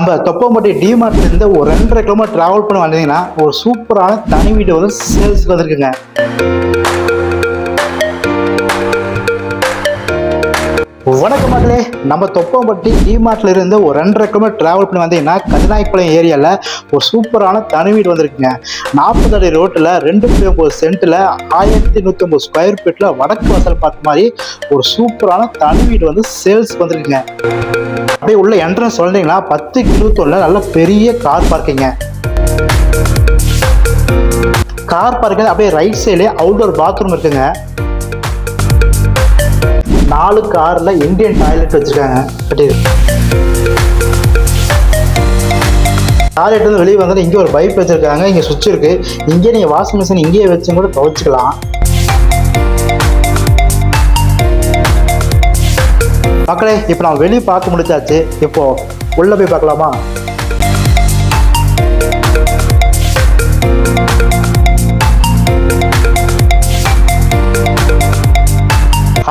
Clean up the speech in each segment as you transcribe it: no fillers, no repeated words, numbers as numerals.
நம்ம தொப்பம்பட்டி டிமார்ட்ல இருந்து ஒரு 2.5 கிலோமீட்டர் டிராவல் பண்ணி வந்தீங்கன்னா ஒரு சூப்பரான தனி வீடு வந்து சேல்ஸ் வந்திருக்குங்க. வணக்கம் மக்களே, நம்ம தொப்பம்பட்டி டிமார்ட்ல இருந்து ஒரு 2.5 கிலோமீட்டர் டிராவல் பண்ணி வந்தீங்கன்னா கதிநாயக்கபாளையம் ஏரியால ஒரு சூப்பரான தனி வீடு வந்திருக்குங்க. 40 அடி ரோட்டில் 2.9 சென்ட்ல 1150 ஸ்கொயர் ஃபீட்ல வடக்கு வாசல் பார்த்த மாதிரி ஒரு சூப்பரான தனி வீடு வந்து சேல்ஸ் வந்திருக்குங்க. அப்படியே உள்ள என்ட்ரன்ஸ் சொல்றீங்கன்னா 10-21 நல்ல பெரிய கார் பார்க்கிங்க. கார் பார்க்கிங் அப்படியே ரைட் சைட்லேயே அவுட்டோர் பாத்ரூம் இருக்குங்க. 4 கார்ல இந்தியன் டாய்லெட் வச்சிருக்காங்க. டாய்லெட் வந்து வெளியே வந்தாலும் இங்கே ஒரு பைப் வச்சிருக்காங்க. இங்கே சுவிட்ச் இருக்கு. இங்கே நீங்க வாஷிங் மிஷின் இங்கேயே வச்சு கூட துவைச்சிக்கலாம். மக்களே, இப்போ நான் வெளியே பார்க்க முடிச்சாச்சு. இப்போ உள்ள போய் பார்க்கலாமா?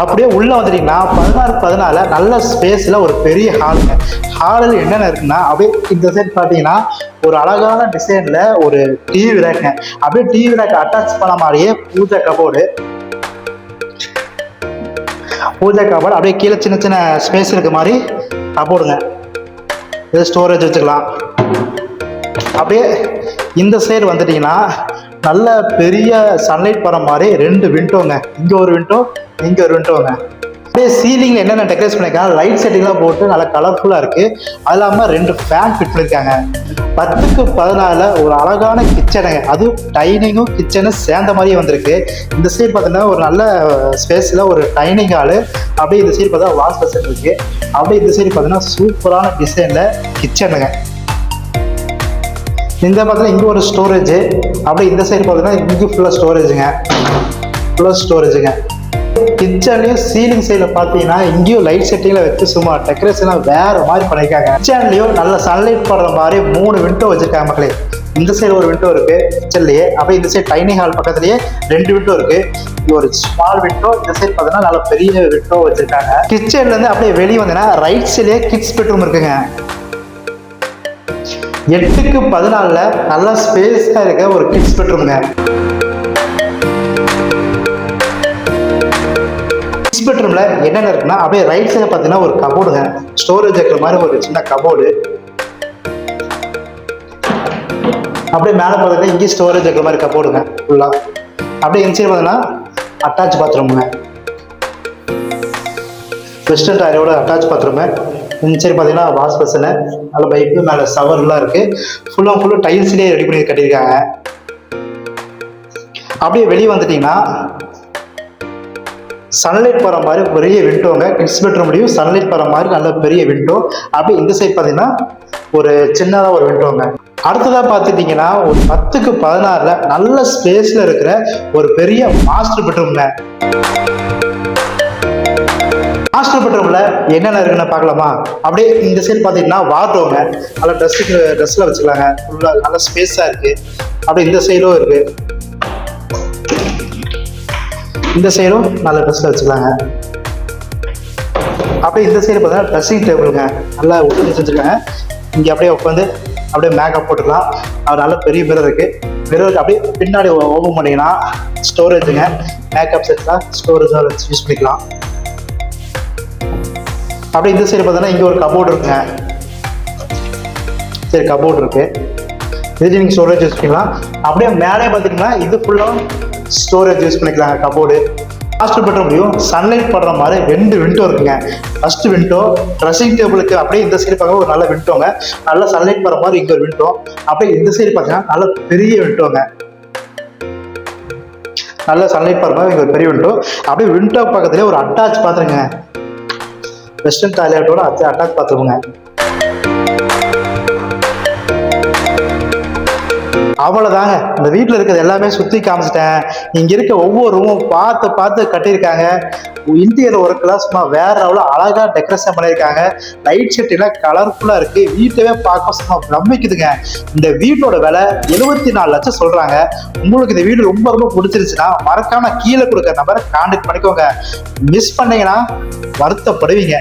அப்படியே உள்ள வந்துட்டீங்கன்னா 16-14 நல்ல ஸ்பேஸ்ல ஒரு பெரிய ஹாலுங்க. ஹாலில் என்னென்ன இருக்குன்னா, அப்படியே இந்த சைட் பார்த்தீங்கன்னா ஒரு அழகான டிசைன்ல ஒரு டிவி ரேக்குங்க. அப்படியே டிவி ரேக் அட்டாச் பண்ண மாதிரியே பூஜை கபோர்டு அப்படியே கீழே சின்ன சின்ன ஸ்பேஸ் இருக்க மாதிரி கபோர்டுங்க. இது ஸ்டோரேஜ் வச்சுக்கலாம். அப்படியே இந்த சைடு வந்துட்டீங்கன்னா நல்ல பெரிய சன்லைட் போகிற மாதிரி 2 விண்டோங்க. இங்கே ஒரு விண்டோ, இங்கே ஒரு விண்டோங்க. அப்படியே சீலிங்கில் என்னென்ன டெக்கரேட் பண்ணியிருக்காங்க, லைட் செட்டிங்லாம் போட்டு நல்லா கலர்ஃபுல்லாக இருக்குது. அது இல்லாமல் 2 ஃபேன் ஃபிட் பண்ணியிருக்காங்க. 10-14 ஒரு அழகான கிச்சனுங்க. அதுவும் டைனிங்கும் கிச்சனும் சேர்ந்த மாதிரியே வந்திருக்கு. இந்த சைடு பார்த்தீங்கன்னா ஒரு நல்ல ஸ்பேஸில் ஒரு டைனிங் ஹாலு. அப்படியே இந்த சைடு பார்த்தா வாஷ் பேஷன் இருக்குது. அப்படியே இந்த சைடு பார்த்தீங்கன்னா சூப்பரான டிசைனில் கிச்சனுங்க. இந்த பார்த்தீங்கன்னா இங்கே ஒரு ஸ்டோரேஜ். அப்படியே இந்த சைடு பார்த்தீங்கன்னா இங்கே ஃபுல்லாக ஸ்டோரேஜுங்க. கிச்சன்லையும் சீலிங் சைடில் பார்த்தீங்கன்னா இங்கேயும் லைட் செட்டிங்கில் வச்சு சும்மா டெக்கரேஷனாக வேறு மாதிரி பண்ணியிருக்காங்க. கிச்சன்லையும் நல்ல சன்லைட் படுற மாதிரி 3 விண்டோ வச்சுருக்காங்க மக்களே. இந்த சைடு ஒரு விண்டோ இருக்குது கிச்சன்லேயே. அப்படியே இந்த சைடு டைனிங் ஹால் பக்கத்துலேயே 2 விண்டோ இருக்குது. இது ஒரு ஸ்மால் விண்டோ. இந்த சைடு பார்த்தீங்கன்னா நல்ல பெரிய விண்டோ வச்சுருக்காங்க. கிச்சன்லேருந்து அப்படியே வெளியே வந்தீங்கன்னா ரைட் சைட்லேயே கிட்ஸ் பெட்ரூம் இருக்குங்க. 8-14 நல்ல ஸ்பேஸா இருக்க ஒரு கிட்ஸ் பெட்ரூம்ங்க. கிட்ஸ் பெட்ரூம்ல என்னென்ன இருக்குன்னா, அப்படியே ரைட் சைடு பார்த்தீங்கன்னா ஒரு கபோர்டுங்க. ஸ்டோரேஜ் இருக்கிற மாதிரி ஒரு சின்ன கபோர்டு. அப்படியே மேலே பார்த்தீங்கன்னா இங்கே ஸ்டோரேஜ் இருக்கிற மாதிரி கபோர்டுங்க ஃபுல்லா. அப்படியே இந்த சைடு பார்த்தீங்கன்னா அட்டாச் பாத்ரூமுங்க. வெஸ்டர்ன் டாய்லோட அட்டாச் பாத்ரூமு. இந்த சைடு பார்த்தீங்கன்னா வாஷ் பேஷனு, நல்ல பைப்பு, மேலே ஷவர்லாம் இருக்குது. ஃபுல்லாக டைல்ஸ்லேயே ரெடி பண்ணி கட்டியிருக்காங்க. அப்படியே வெளியே வந்துட்டிங்கன்னா சன்லைட் போகிற மாதிரி பெரிய விண்டோங்க. கிட்ஸ் பெட்ரூம்லையும் சன்லைட் போகிற மாதிரி நல்ல பெரிய விண்டோ. அப்படியே இந்த சைடு பார்த்தீங்கன்னா ஒரு சின்னதாக ஒரு விண்டோங்க. அடுத்ததாக பார்த்துட்டிங்கன்னா ஒரு 10-14 நல்ல ஸ்பேஸில் இருக்கிற ஒரு பெரிய மாஸ்டர் பெட்ரூம்ங்க. மாஸ்டர் பெட்ரூம்ல என்னென்ன இருக்குன்னு பார்க்கலாமா? அப்படியே இந்த சைடு பார்த்தீங்கன்னா வார்ட்ரோப்ங்க. நல்லா ட்ரெஸ்ல வச்சுக்கலாங்க. ஃபுல்லாக நல்ல ஸ்பேஸாக இருக்கு. அப்படியே இந்த சைடும் இருக்கு. இந்த சைடும் நல்ல ட்ரெஸ்ல வச்சுக்கலாங்க. அப்படியே இந்த சைடு பார்த்தீங்கன்னா ட்ரெஸ்ஸிங் டேபிளுங்க. நல்லா உட்காந்து செஞ்சுருக்காங்க. இங்கே அப்படியே உட்காந்து அப்படியே மேக்கப் போட்டுக்கலாம். அது நல்ல பெரிய மிரர் இருக்கு. மிரருக்கு அப்படியே பின்னாடி ஓப்பன் பண்ணிங்கன்னா ஸ்டோரேஜுங்க. மேக்கப் செட்லாம் ஸ்டோரேஜாக வச்சு யூஸ் பண்ணிக்கலாம். அப்படியே இந்த சைடு பார்த்தீங்கன்னா இங்கே ஒரு கபோர்டு இருக்குங்க. சரி, கபோர்டு இருக்கு. இது நீங்கள் ஸ்டோரேஜ் யூஸ் பண்ணிக்கலாம். அப்படியே மேலே பார்த்தீங்கன்னா இது ஃபுல்லாக ஸ்டோரேஜ் யூஸ் பண்ணிக்கலாங்க கபோர்டு. மாஸ்டர் பெட்ரூம்லையும் சன்லைட் படுற மாதிரி 2 விண்டோ இருக்குங்க. ஃபர்ஸ்ட் விண்டோ ட்ரெஸ்ஸிங் டேபிளுக்கு. அப்படியே இந்த சைடு பார்க்க ஒரு நல்ல விண்டோங்க. நல்ல சன்லைட் படுற மாதிரி இங்கே ஒரு விண்டோ. அப்படியே இந்த சைடு பார்த்தீங்கன்னா நல்ல பெரிய விண்டோங்க. நல்ல சன்லைட் படுற மாதிரி இங்கே ஒரு பெரிய விண்டோ. அப்படியே விண்டோ பக்கத்துலேயே ஒரு அட்டாச் பாத்துருங்க. வெஸ்டர்ன் டாய்லெட்டோட அட்டாச் பாத்ரூமுங்க. அவ்வளோதாங்க. இந்த வீட்டில் இருக்கிறது எல்லாமே சுற்றி காமிச்சிட்டேன். இங்கே இருக்க ஒவ்வொரு ரூமும் பார்த்து கட்டியிருக்காங்க. இன்டீரியர் ஒர்க்கெல்லாம் சும்மா வேற எவ்வளோ அழகாக டெக்கரேஷன் பண்ணியிருக்காங்க. லைட் செட்டிலாம் கலர்ஃபுல்லாக இருக்குது. வீட்டவே பார்க்க சும்மா பிரமிக்குதுங்க. இந்த வீட்டோட விலை 74 லட்சம் சொல்கிறாங்க. உங்களுக்கு இந்த வீடு ரொம்ப பிடிச்சிருச்சுன்னா மறக்காம கீழே கொடுக்குற நம்பரை கான்டாக்ட் பண்ணிக்கோங்க. மிஸ் பண்ணீங்கன்னா வருத்தப்படுவீங்க.